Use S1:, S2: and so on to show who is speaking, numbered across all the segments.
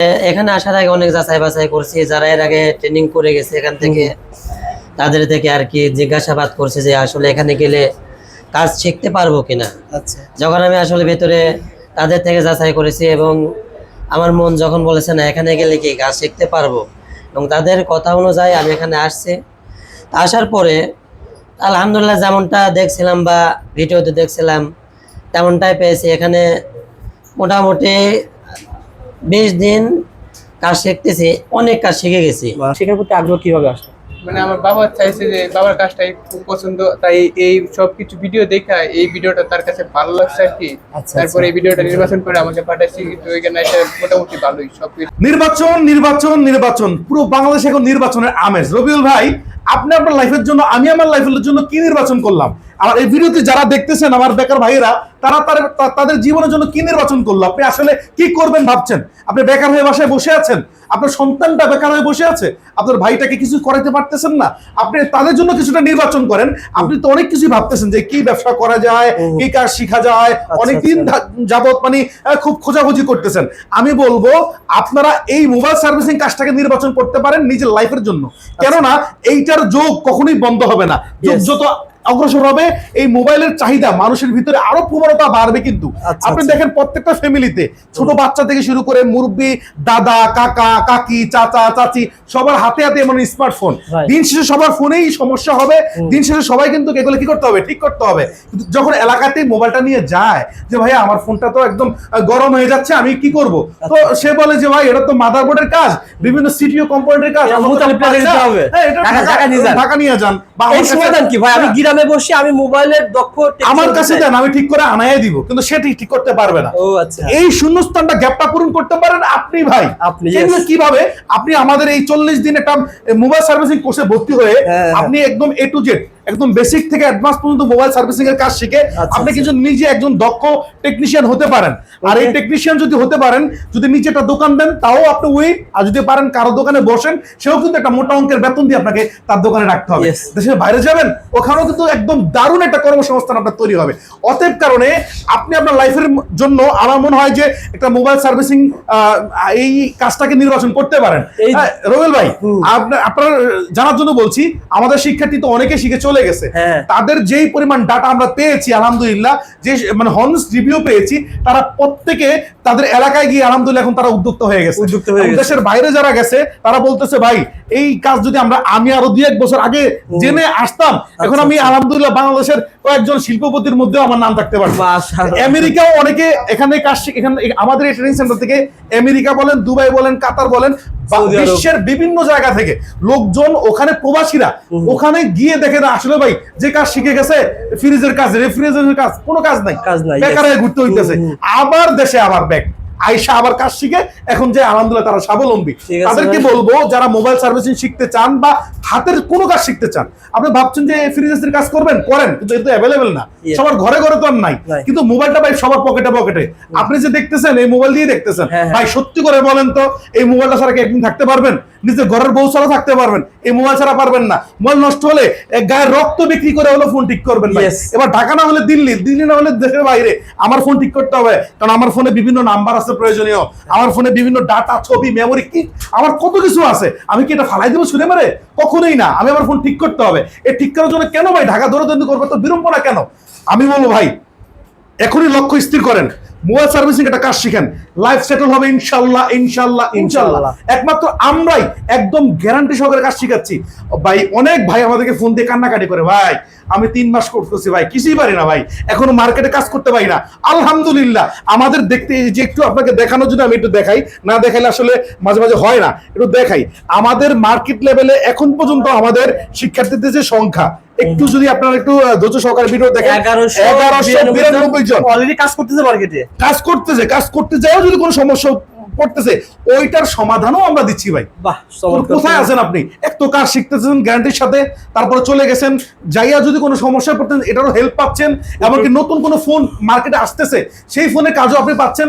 S1: এখানে আসার আগে অনেক যাচাই বাছাই করছি, যারা এর আগে ট্রেনিং করে গেছে এখান থেকে তাদের থেকে আর কি জিজ্ঞাসাবাদ করছে যে আসলে এখানে গেলে কাজ শিখতে পারবো কিনা।
S2: আচ্ছা
S1: যখন আমি আসলে ভেতরে তাদের থেকে যাচাই করেছি এবং আমার মন যখন বলেছে না এখানে গেলে কি কাজ শিখতে পারবো, এবং তাদের কথা অনুযায়ী আমি এখানে আসছি। আসার পরে আলহামদুলিল্লাহ যেমনটা দেখছিলাম বা ভিডিওতে দেখছিলাম তেমনটাই পেয়েছি। এখানে মোটামুটি 20 দিন কাজ শিখতেছি, অনেক কাজ শিখে গেছি।
S2: শেখার প্রতি আগ্রহ কিভাবে আসলো?
S3: মানে আমার বাবা চাইছে যে বাবার কাজটাই খুব পছন্দ, তাই এই সবকিছু ভিডিও দেখা এই ভিডিওটা তার কাছে ভালো লাগছে আর কি।
S2: আচ্ছা,
S3: তারপরে এই ভিডিওটা নির্বাচন করে আমাকে পাঠাইছি, তো এখানে এসে মোটামুটি ভালোই সবকিছু।
S4: নির্বাচন নির্বাচন নির্বাচন, পুরো বাংলাদেশে এখন নির্বাচনের আমেজ। রবিউল ভাই, আপনি আপনার লাইফের জন্য, আমি আমার লাইফের জন্য কি নির্বাচন করলাম? আর এই ভিডিওতে যারা দেখতেছেন আমার বেকার ভাইয়েরা, তারা তাদের জীবনের জন্য কি নির্বাচন করলো? আপনি আসলে কি করবেন ভাবছেন? আপনি বেকার হয়ে বাসায় বসে আছেন, আপনার সন্তানটা বেকার হয়ে বসে আছে, আপনার ভাইটাকে কিছু করাতে পারতেছেন না, আপনি তাদের জন্য কিছুটা নির্বাচন করেন। আপনি তো অনেক কিছু ভাবতেছেন যে কি ব্যবসা করা যায়, কি কাজ শিখা যায়, অনেকদিন যাবত মানে খুব খোঁজাখুঁজি করতেছেন। আমি বলবো আপনারা এই মোবাইল সার্ভিসিং কাজটাকে নির্বাচন করতে পারেন নিজের লাইফের জন্য, কেননা এইটার যোগ কখনোই বন্ধ হবে না। যত অগ্রসর হবে এই মোবাইলের চাহিদা মানুষের ভিতরে আরো প্রবণতা বাড়বে। কিন্তু আপনি দেখেন প্রত্যেকটা ফ্যামিলিতে ছোট বাচ্চা থেকে শুরু করে মুরব্বী, দাদা, কাকা, কাকি, চাচা, চাচি, সবার হাতে হাতে এমন স্মার্টফোন। দিন শেষে সবার ফোনেই সমস্যা হবে, দিন শেষে সবাই কিন্তু এগুলো কি করতে হবে, ঠিক করতে হবে। কিন্তু যখন এলাকাতে মোবাইলটা নিয়ে যায় যে ভাইয়া আমার ফোনটা তো একদম গরম হয়ে যাচ্ছে, আমি কি করব? তো সে বলে যে ভাই এটা তো মাদারবোর্ডের কাজ, বিভিন্ন সিপিইউ কম্পোনেন্টের কাজ, ঢাকা নিয়ে যান। বা
S2: এই সমাধান কি ভাই? আমি গ্রামে বসে আমি মোবাইলের দক্ষ
S4: আমার কাছে দেন, আমি ঠিক করে আনাই দিব, কিন্তু সেটা ঠিক করতে পারবে না।
S2: ও আচ্ছা,
S4: এই শূন্যস্থানটা, গ্যাপটা পূরণ করতে পারেন আপনি ভাই।
S2: আপনি
S4: কিভাবে? আপনি আমাদের এই 40 দিন একটা মোবাইল সার্ভিসিং কোর্সে ভর্তি হয়ে আপনি একদম A to Z, একদম বেসিক থেকে অ্যাডভান্স পর্যন্ত মোবাইল সার্ভিসিং এর কাজ শিখে আপনি কিন্তু নিজে একজন দক্ষ টেকনিশিয়ান হতে পারেন। আর এই টেকনিশিয়ান যদি হতে পারেন, যদি নিজে একটা দোকান দেন তাও আপনি উইন, আর যদি পারেন কারো দোকানে বসেন, সেও কিন্তু একটা মোটা অঙ্কের বেতন দিয়ে আপনাকে তার দোকানে রাখতে হবে। দেশের বাইরে যাবেন, ওখানেও কিন্তু একদম দারুণ একটা কর্মসংস্থান আপনার তৈরি হবে। অতএব কারণে আপনি আপনার লাইফের জন্য আমার মনে হয় যে একটা মোবাইল সার্ভিসিং এই কাজটাকে নির্বাচন করতে পারেন। রবিউল ভাই, আপনার জানার জন্য বলছি, আমাদের শিক্ষার্থী তো অনেকে শিখে চলে গেছে, তাদের যেই পরিমাণ ডাটা আমরা পেয়েছি আলহামদুলিল্লাহ, যে মানে হনস্ট রিভিউ পেয়েছি, তারা প্রত্যেকে তাদের এলাকায় গিয়ে আলহামদুলিল্লাহ এখন তারা উদ্যোক্ত হয়ে গেছে। দেশের বাইরে যারা গেছে তারা বলতেছে ভাই এই কাজ যদি আমি আরো 2-1 বছর আগে জেনে আসতাম, এখন আমি আলহামদুলিল্লাহ বাংলাদেশের কয়েকজন শিল্পপতির মধ্যেও আমার নাম থাকতে পারত। আমেরিকাও অনেকে এখানে কাজ, এখানে আমাদের এই ট্রেনিং সেন্টার থেকে আমেরিকা বলেন, দুবাই বলেন, কাতার বলেন, বিশ্বের বিভিন্ন জায়গা থেকে লোকজন, ওখানে প্রবাসীরা ওখানে গিয়ে দেখে না আসলে ভাই যে কাজ শিখে গেছে, ফ্রিজের কাজ, রেফ্রিজারেটরের কাজ, কোনো কাজ নাই, বেকার হয়ে ঘুরতে হইতেছে, আবার দেশে আবার ব্যাক আইসা আবার কাজ শিখে এখন যে আলহামদুলিল্লাহ তারা স্বাবলম্বী। তাদেরকে বলবো যারা মোবাইল সার্ভিসিং শিখতে চান বা হাতের কোনো কাজ শিখতে চান, আপনি ভাবছেন যে ফ্রিজের কাজ করবেন, করেন, কিন্তু এটা অ্যাভেলেবেল না, সবার ঘরে ঘরে তো আর নাই। কিন্তু মোবাইলটা ভাই সবার পকেটে পকেটে। আপনি যে দেখতেছেন এই মোবাইল দিয়ে দেখতেছেন, ভাই সত্যি করে বলেন তো এই মোবাইলটা ছাড়া কি একদিন থাকতে পারবেন? নিজের ঘরের বউ ছাড়া থাকতে পারবেন, এই মোবাইল ছাড়া পারবেন না। মোবাইল নষ্ট হলে গায়ের রক্ত বিক্রি করে হলো ফোন ঠিক করবেন। এবার ঢাকা না হলে দিল্লি, দিল্লি না হলে দেশের বাইরে আমার ফোন ঠিক করতে হবে, কারণ আমার ফোনে বিভিন্ন নাম্বার আছে প্রয়োজনীয়, আমার ফোনে বিভিন্ন ডাটা, ছবি, মেমোরি, কি আমার কত কিছু আছে। আমি কি এটা ফালাই দেবো ছুড়ে মারে? কখনোই না। আমি আমার ফোন ঠিক করতে হবে। এই ঠিক করার জন্য কেন ভাই ঢাকা দৌড়াদৌড়ি করবো, তো বিড়ম্বনা কেন? আমি বলবো ভাই এখনই লক্ষ্য স্থির করেন, মোবাইল সার্ভিসিং একটা কাজ শিখেন, লাইফ সেটেল হবে ইনশাআল্লাহ, ইনশাআল্লাহ, ইনশাআল্লাহ। একমাত্র আমরাই একদম গ্যারান্টি সহকারে কাজ শিখাচ্ছি ভাই। অনেক ভাই আমাদেরকে ফোন দিয়ে কান্নাকাটি করে, ভাই আমি 3 মাস করতেছি ভাই, কিছুই পারি না ভাই, এখনো মার্কেটে কাজ করতে পারি না। আলহামদুলিল্লাহ আমাদের দেখতে যে একটু আপনাকে দেখানোর জন্য আমি একটু দেখাই, না দেখাইলে আসলে মাঝে মাঝে হয় না, একটু দেখাই। আমাদের মার্কেট লেভেলে এখন পর্যন্ত আমাদের শিক্ষার্থীদের যে সংখ্যা, একটু যদি আপনারা একটু ধৈর্য সহকারে ভিডিও দেখেন, 1192 জন
S2: অলরেডি কাজ করতেছে মার্কেটে,
S4: কাজ করতে যাও যদি কোনো সমস্যা পড়তেছে, ওইটার সমাধানও আমরা দিচ্ছি ভাই। কোথায় আছেন আপনি? এত কাজ শিখতেছেন গ্যারান্টির সাথে, তারপরে চলে গেছেন, যাইয়া যদি কোনো সমস্যা পড়তেন এটারও হেল্প পাচ্ছেন, এমনকি নতুন কোনো ফোন মার্কেটে আসতেছে সেই ফোনের কাজও আপনি পাচ্ছেন।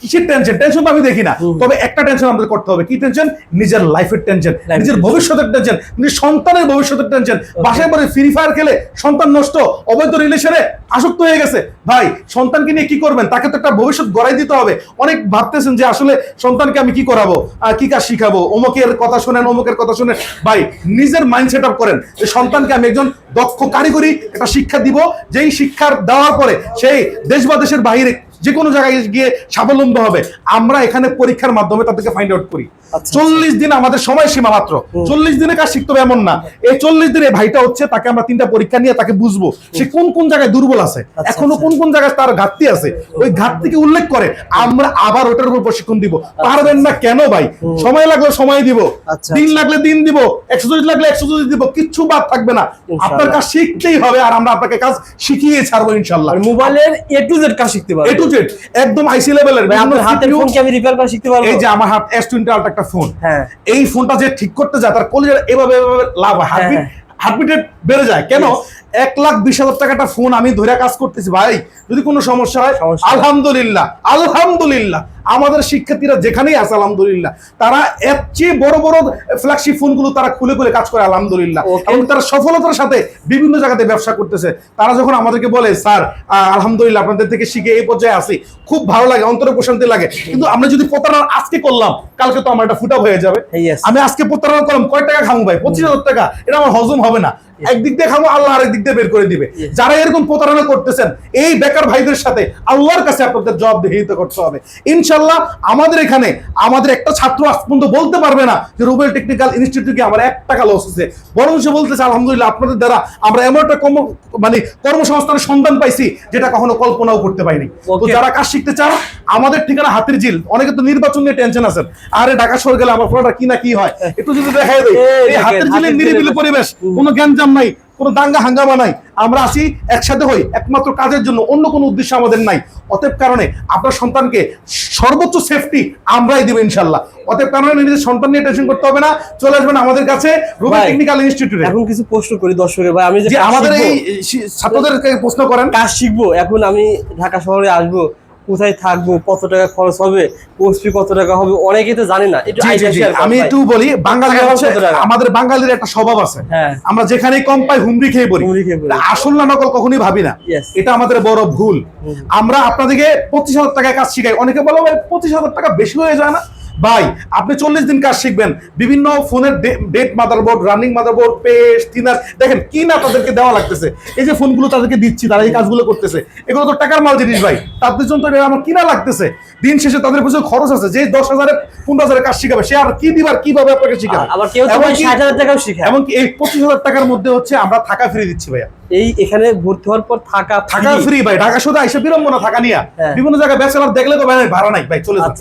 S4: কিসের টেনশন? টেনশন তো আমি দেখি না, তবে একটা টেনশন আমাদের করতে হবে। কি টেনশন? নিজের লাইফের টেনশন, নিজের ভবিষ্যতের টেনশন, নিজের সন্তানের ভবিষ্যতের টেনশন। বাসায় পরে ফ্রি ফায়ার খেলে সন্তান নষ্ট, অবৈধ রিলেশনে আসক্ত হয়ে গেছে। ভাই সন্তানকে নিয়ে কি করবেন? তাকে তো একটা ভবিষ্যৎ গড়াই দিতে হবে। অনেক ভাবতেছেন যে আসলে সন্তানকে আমি কি করাবো, কি কাজ শিখাবো, অমুকের কথা শুনেন, অমুকের কথা শুনেন। ভাই নিজের মাইন্ড সেট আপ করেন যে সন্তানকে আমি একজন দক্ষ কারিগরি একটা শিক্ষা দিব, যেই শিক্ষার দেওয়ার পরে সেই দেশ বা দেশের বাইরে যে কোনো জায়গায় গিয়ে স্বাবলম্বী হবে। আমরা এখানে পরীক্ষার মাধ্যমে তাদেরকে ফাইন্ড আউট করি। 40 দিন আমাদের সময় সীমা মাত্র। 40 দিনে কাজ শিখতে হবে এমন না। এই 40 দিনে ভাইটা হচ্ছে তাকে আমরা 3টা পরীক্ষা নিয়ে তাকে বুঝবো সে কোন কোন জায়গায় দুর্বল আছে, এখনো কোন কোন জায়গায় তার ঘাটতি আছে, ওই ঘাটতিকে উল্লেখ করে আমরা আবার ওটার উপর প্রশিক্ষণ দিব। পারবেন না কেন ভাই? সময় লাগলে সময় দিব, দিন লাগলে দিন দিব, 140 লাগলে 140 দিব, কিচ্ছু বাদ থাকবে না। আপনার কাজ শিখতেই হবে আর আমরা আপনাকে কাজ শিখিয়ে ছাড়বো ইনশাআল্লাহ।
S2: মোবাইলের A to Z কাজ শিখতে পারবেন,
S4: A to Z একদম আইসি লেভেলের।
S2: আপনার হাতের ফোন কি আমি রিপেয়ার করে শিখতে পারবো?
S4: এই যে আমার হাত S20 আলট্রা একটা ফোন,
S2: হ্যাঁ,
S4: এই ফোনটা যে ঠিক করতে যায় তার কলিজার এভাবে লাভ হয়, হার্টবিট বেড়ে যায় কেন? 1,20,000 টাকা একটা ফোন আমি ধরে কাজ করতেছি ভাই, যদি কোনো সমস্যা হয় আলহামদুলিল্লাহ, আলহামদুলিল্লাহ আমাদের শিক্ষার্থীরা যেখানেই আছে আলহামদুলিল্লাহ তারা এর চেয়ে বড় বড় ফ্ল্যাগশিপ ফোনগুলো তারা খুলে খুলে কাজ করে আলহামদুলিল্লাহ, এবং তারা সফলতার সাথে বিভিন্ন জায়গাতে ব্যবসা করতেছে। তারা যখন আমাদেরকে বলে স্যার আলহামদুলিল্লাহ আপনাদের থেকে শিখে এই পর্যায়ে আসি, খুব ভালো লাগে, অন্তরে প্রশান্তি লাগে। কিন্তু আমরা যদি প্রতারণা আজকে করলাম, কালকে তো আমার একটা ফুটা হয়ে যাবে। আমি আজকে প্রতারণা করলাম, কয় টাকা খাবো ভাই? 25,000 টাকা, এটা আমার হজম হবে না। একদিক দিয়ে খাবো, আল্লাহ আরেক দিক দিয়ে বের করে দিবে। যারা এরকম প্রতারণা করতেছেন এই বেকার ভাইদের সাথে আল্লাহর কাছে আপনাদের জবাবদিহিতা করতে হবে ইনশাআল্লাহ। আমাদের এখানে আমাদের একটা ছাত্র আজ পর্যন্ত বলতে পারবে না যে রুবেল টেকনিক্যাল ইনস্টিটিউটে আমার 1 টাকা লস হচ্ছে, বরং সে বলতেছে আলহামদুলিল্লাহ আপনাদের দ্বারা আমরা এমন একটা কর্মসংস্থানের সন্ধান পাইছি যেটা কখনো কল্পনাও করতে পাইনি। তো যারা কাজ শিখতে চান আমাদের ঠিকানা হাতির ঝিল। অনেকে তো নির্বাচন নিয়ে টেনশন আছেন, আরে ঢাকা শহর গেলে আমার ফোনটা কি না কি হয়, একটু যদি দেখাই দেয় এই হাতির ঝিলের নিরিবিলি পরিবেশ, কোনো জ্ঞানজাম নাই, কোনো দাঙ্গা হাঙ্গামা নাই। আমরা আসি একসাথে হই একমাত্র কাজের জন্য, অন্য কোনো উদ্দেশ্য আমাদের নাই। অতএব কারণে আপনার সন্তানকে সর্বোচ্চ সেফটি আমরাই দিব ইনশাআল্লাহ। অতএব কারণে নিজের সন্তান নিয়ে টেনশন করতে হবে না, চলে আসবেন আমাদের কাছে রুবেল টেকনিক্যাল ইনস্টিটিউটে।
S2: এখন কিছু প্রশ্ন করি দর্শকের ভাই, আমি যে
S4: আমাদের এই ছাত্রদেরকে প্রশ্ন করেন,
S2: কাজ শিখবো, এখন আমি ঢাকা শহরে আসবো, কোথায় থাকবো, কত টাকা খরচ হবে, কোর্স ফি কত টাকা হবে, অনেকে তো জানে না। একটু
S4: আমি একটু বলি, বাঙালি হচ্ছে আমাদের বাঙালির একটা স্বভাব আছে, আমরা যেখানেই কম পাই হুমড়ি খেয়ে পড়ি। আসল না নকল কখনোই ভাবি না, এটা আমাদের বড় ভুল। আমরা আপনাদেরকে 25,000 টাকায় কাজ শিখাই। অনেকে বলো ভাই 25,000 টাকা বেশি হয়ে যায় না? ভাই আপনি 40 দিন কাজ শিখবেন, বিভিন্ন ফোনের dead motherboard, running motherboard, paste, thinner, দেখেন কি না তাদেরকে দেওয়া লাগতেছে। এই যে ফোনগুলো তাদেরকে দিচ্ছি, তারা এই কাজগুলো করতেছে, এগুলো তো টাকার মাল জিনিস ভাই, তাদের জন্য তো আমার কিনা লাগতেছে। দিন শেষে তাদের পিছনে খরচ আছে। যে 10,000 15,000 কাজ শিখাবে সে আর কি দিবার, কিভাবে আপনাকে শিখাবে?
S2: আবার কেউ তো 60,000 টাকাও শিখায়।
S4: এমনকি এই 25,000 টাকার মধ্যে হচ্ছে আমরা থাকা ফ্রি দিচ্ছি ভাইয়া।
S2: এই এখানে ভর্তি হওয়ার পর থাকা
S4: ফ্রি ভাই, ঢাকা শুধু আইসা বিড়ম্বনা থাকা নিয়া বিভিন্ন জায়গায় ব্যাচেলর দেখলে তো ভাড়া নাই ভাই, চলে যান।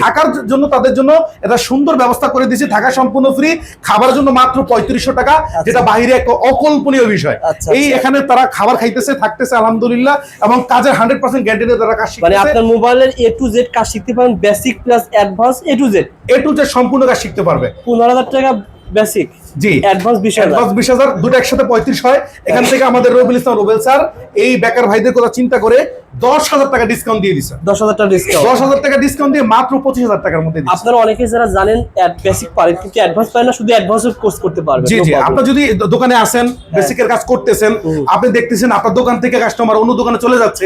S4: থাকার জন্য তাদের জন্য এটা সুন্দর ব্যবস্থা করে দিয়েছি, থাকা সম্পূর্ণ ফ্রি, খাবারের জন্য মাত্র 3500 টাকা, যেটা বাইরে একটা অকল্পনীয় বিষয়। এই এখানে তারা খাবার খাইতেছে, থাকতেছে আলহামদুলিল্লাহ, এবং কাজের 100% গ্যারান্টি দিয়ে তারা কাজ শিখতেছে।
S2: মানে আপনার মোবাইলের A to Z কাজ শিখতে পারেন, basic plus advance A to Z
S4: সম্পূর্ণ কাজ শিখতে পারবে।
S2: 15,000 টাকা বেসিক,
S4: জি
S2: অ্যাডভান্স 20,000,
S4: দুটো একসাথে 35 হয়। এখান থেকে আমাদের রবিউল ইসলাম রুবেল স্যার এই বেকার ভাইদের কথা চিন্তা করে 10,000 টাকা ডিসকাউন্ট দিয়ে দিছে।
S2: 10,000 টাকা ডিসকাউন্ট,
S4: 10,000 টাকা ডিসকাউন্ট দিয়ে মাত্র 25,000 টাকার মধ্যে দিচ্ছে।
S2: আপনারা অনেকে যারা জানেন বেসিক পারেন কিন্তু অ্যাডভান্স পারেন না, শুধু অ্যাডভান্সের কোর্স করতে পারবেন।
S4: জি জি, আপনি যদি দোকানে আসেন, বেসিকের কাজ করতেছেন, আপনি দেখতেছেন আপনার দোকান থেকে কাস্টমার অন্য দোকানে চলে যাচ্ছে,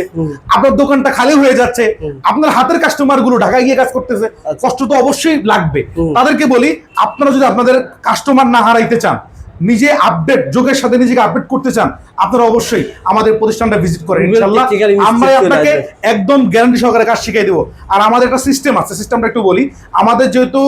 S4: আপনার দোকানটা খালি হয়ে যাচ্ছে, আপনার হাতের কাস্টমার গুলো ঢাকায় গিয়ে কাজ করতেছে, কষ্ট তো অবশ্যই লাগবে। তাদেরকে বলি আপনারা যদি আপনাদের কাস্টমার না হারাইতে চান, নিজে আপডেট, যোগের সাথে নিজেকে আপডেট করতে চান, আপনারা অবশ্যই আমাদের প্রতিষ্ঠানটা ভিজিট করেন ইনশাআল্লাহ। আমরা আপনাকে একদম গ্যারান্টি সহকারে কাজ শিখিয়ে দেব। আর আমাদের একটা সিস্টেম আছে, সিস্টেমটা একটু বলি। আমাদের যেহেতু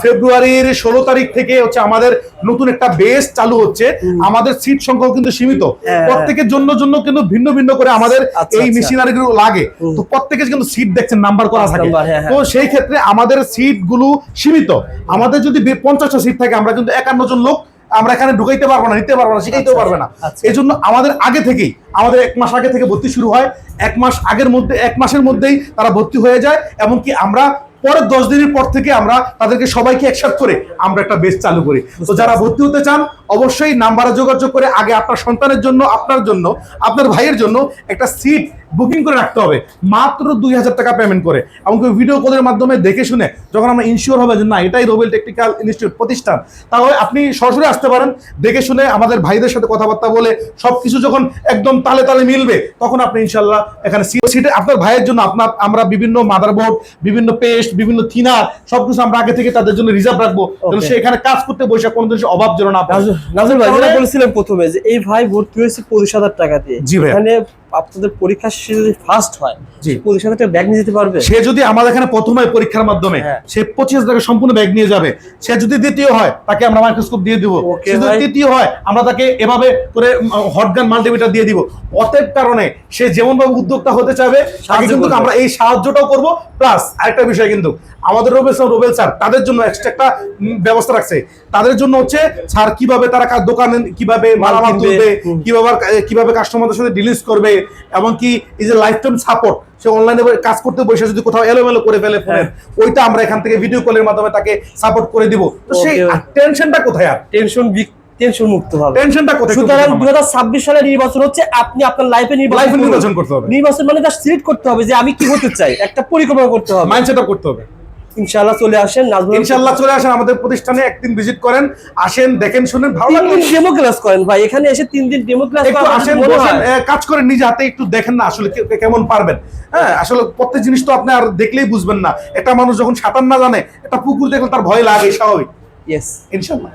S4: ফেব্রুয়ারির 16 তারিখ থেকে হচ্ছে আমাদের নতুন একটা বেস চালু হচ্ছে, আমাদের সিট সংখ্যাও কিন্তু সীমিত, প্রত্যেকের জন্য কিন্তু ভিন্ন ভিন্ন করে আমাদের এই মেশিনারি গুলো লাগে। তো প্রত্যেকের কিন্তু সিট দেখছেন নাম্বার করা থাকে, তো সেই ক্ষেত্রে আমাদের সিট গুলো সীমিত। আমাদের যদি 50টা সিট থাকে, আমরা কিন্তু 51 জন লোক আমরা এখানে ঢুকাইতে পারবো না, নিতে পারবো না, শিখাইতেও পারবে না। এই জন্য আমাদের আগে থেকেই, আমাদের 1 মাস আগে থেকে ভর্তি শুরু হয়, 1 মাসের মধ্যেই তারা ভর্তি হয়ে যায়। এমনকি আমরা পরের 10 দিনের পর থেকে আমরা তাদেরকে সবাইকে একসাথে করে আমরা একটা বেচ চালু করি। তো যারা ভর্তি হতে চান অবশ্যই নাম্বারে যোগাযোগ করে আগে আপনার সন্তানের জন্য, আপনার জন্য, আপনার ভাইয়ের জন্য একটা সিট বুকিং করে রাখতে হবে, মাত্র 2000 টাকা পেমেন্ট করে। এমনকি ভিডিও কলের মাধ্যমে দেখে শুনে যখন আমরা ইনশিওর হবে যে না এটাই রোবেল টেকনিক্যাল ইনস্টিটিউট প্রতিষ্ঠান, তাহলে আপনি সরাসরি আসতে পারেন। দেখে শুনে আমাদের ভাইদের সাথে কথাবার্তা বলে সবকিছু যখন একদম তালে তালে মিলবে, তখন আপনি ইনশাল্লাহ এখানে সিটে আপনার ভাইয়ের জন্য আমরা বিভিন্ন মাদারবোর্ড, বিভিন্ন পেস্ট, বিভিন্ন থিনার সবকিছু আমরা আগে থেকে তাদের জন্য রিজার্ভ রাখবো, যেন সে এখানে কাজ করতে বসে কোনো জিনিস অভাব যেন না পায়।
S2: নাজমুল ভাই যেটা বলেছিলেন প্রথমে যে এই ভাই ভর্তি হয়েছে 25,000 টাকা দিয়ে,
S4: জি ভাই।
S2: এখানে আপনাদের পরীক্ষা শেষে যদি ফার্স্ট হয়,
S4: জি।
S2: 25,000 টাকা ব্যাগ নিয়ে যেতে পারবে।
S4: সে যদি আমাদের এখানে প্রথম হয় পরীক্ষার মাধ্যমে,
S2: হ্যাঁ।
S4: সে 25,000 টাকা সম্পূর্ণ ব্যাগ নিয়ে যাবে। সে যদি দ্বিতীয় হয় তাকে আমরা মাইক্রোস্কোপ দিয়ে দিব,
S2: ওকে
S4: সে যদি
S2: ভাই।
S4: তৃতীয় হয় আমরা তাকে এভাবে করে হটগান মাল্টিমিটার দিয়ে দিব। অতএব কারণে সে যেমন ভাবে উদ্যোক্তা হতে চাবে তাকে কিন্তু
S2: করবে।
S4: আমরা এই সাহায্যটাও করব। প্লাস আরেকটা বিষয় কিন্তু আমাদের রোবেল স্যার তাদের জন্য এক্সট্রা একটা ব্যবস্থা রাখছে। তাদের জন্য হচ্ছে স্যার কিভাবে তারা দোকানে কিভাবে মালামাল
S2: কিনবে,
S4: তুলবে, কিভাবে কাস্টমারদের সাথে ডিলিংস করবে, এমনকি এই যে লাইফ টাইম সাপোর্ট, সে অনলাইনে কাজ করতে বসে যদি কোথাও এলোমেলো করে ফেলে ফোনের, ওইটা আমরা এখান থেকে ভিডিও কলের মাধ্যমে তাকে সাপোর্ট করে দিব। তো সেই
S2: Okay.
S4: টেনশনটা কোথায়? আর
S2: টেনশন মুক্ত হবে।
S4: টেনশনটা কোথায়?
S2: সুতরাং 2026 সালে নির্বাচন হচ্ছে, আপনি আপনার লাইফে
S4: নির্বাচন করতে হবে।
S2: নির্বাচন মানে তার সিলেক্ট করতে হবে যে আমি কি হতে চাই, একটা পরিকল্পনা করতে হবে,
S4: মাইন্ড সেট আপ করতে হবে।
S2: ইনশাআল্লাহ চলে আসেন নাজমুল,
S4: ইনশাআল্লাহ চলে আসেন আমাদের প্রতিষ্ঠানে, একদিন ভিজিট করেন, আসেন, দেখেন, শুনেন, ভালো
S2: 3
S4: লাগবে।
S2: দিন ডেমো ক্লাস করেন ভাই, এখানে এসে 3 দিন ডেমো ক্লাস
S4: একটু আসেন, বসেন, কাজ করেন, নিজে হাতে একটু দেখেন না আসলে কেমন পারবেন। হ্যাঁ, আসলে প্রত্যেক জিনিস তো আপনি আর দেখলেই বুঝবেন না। একটা মানুষ যখন সাঁতার না জানে, একটা পুকুর দেখলে তার ভয় লাগে, স্বাভাবিক।
S2: ইয়েস
S4: ইনশাআল্লাহ।